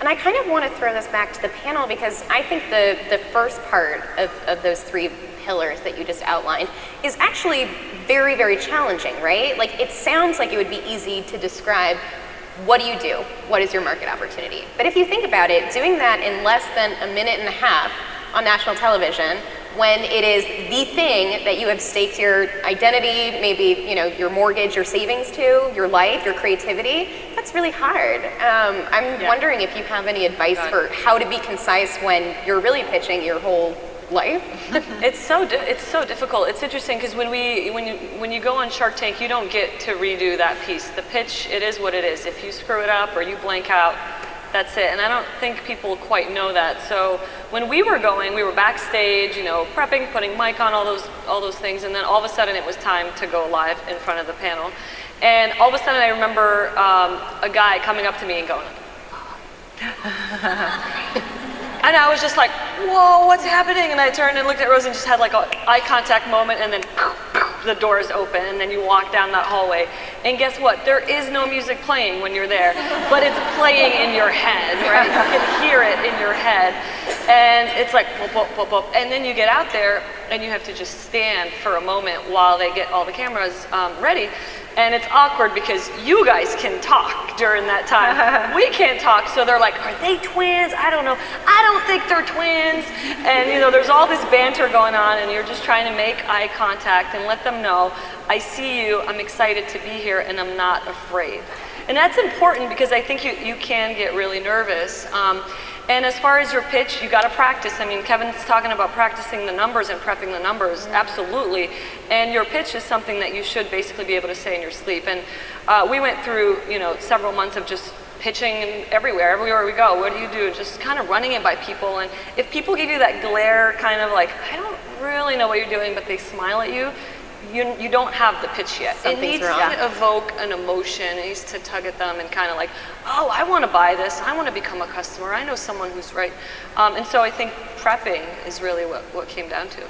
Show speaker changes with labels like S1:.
S1: And I kind of want to throw this back to the panel because I think the first part of those three pillars that you just outlined is actually very, very challenging, right? Like, it sounds like it would be easy to describe what do you do? What is your market opportunity? But if you think about it, doing that in less than a minute and a half on national television, when it is the thing that you have staked your identity, maybe your mortgage, your savings to, your life, your creativity, that's really hard. I'm wondering if you have any advice for how to be concise when you're really pitching your whole life.
S2: It's so difficult. It's interesting because when you go on Shark Tank, you don't get to redo that piece. The pitch, it is what it is. If you screw it up or you blank out, that's it. And I don't think people quite know that. So when we were going, we were backstage, prepping, putting mic on, all those things, and then all of a sudden it was time to go live in front of the panel. And all of a sudden I remember a guy coming up to me and going, and I was just like, whoa, what's happening? And I turned and looked at Rose and just had like an eye contact moment, and then the doors open, and then you walk down that hallway. And guess what? There is no music playing when you're there, but it's playing in your head, right? You can hear it in your head. And it's like, boop, boop, boop, boop. And then you get out there, and you have to just stand for a moment while they get all the cameras ready. And it's awkward because you guys can talk during that time. We can't talk, so they're like, are they twins? I don't know. I don't think they're twins. And there's all this banter going on, and you're just trying to make eye contact and let them know, I see you, I'm excited to be here, and I'm not afraid. And that's important because I think you can get really nervous. And as far as your pitch, you got to practice. I mean, Kevin's talking about practicing the numbers and prepping the numbers, absolutely. And your pitch is something that you should basically be able to say in your sleep. And we went through, several months of just pitching everywhere we go. What do you do? Just kind of running it by people. And if people give you that glare, kind of like, I don't really know what you're doing, but they smile at you, you don't have the pitch yet. It needs to evoke an emotion. It needs to tug at them and kind of like, oh, I want to buy this. I want to become a customer. I know someone who's right. And so I think prepping is really what came down to.